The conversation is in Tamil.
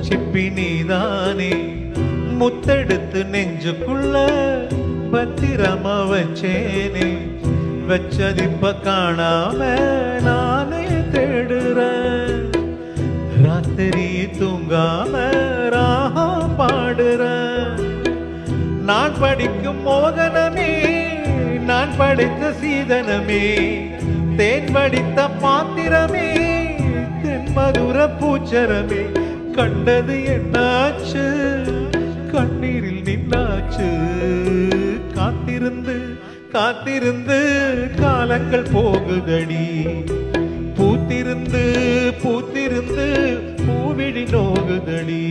சிப்பி நீதானே முத்தெடுத்து நெஞ்சுக்குள்ள பத்திரமா வச்சேனே வச்சதிப்ப காணாம நானே தேடுறேன் ராத்திரி தூங்காம ராகம் பாடுறேன் நான் படிக்கும் மோகனமே நான் படித்த சீதனமே தேன் படித்த பாத்திரமே தென்மதுர பூச்சரமே கண்டது என்னாச்சு கண்ணீரில் நின்னாச்சு காத்திருந்து காத்திருந்து காலங்கள் போகுதடி பூத்திருந்து பூத்திருந்து பூவிழி நோகுதடி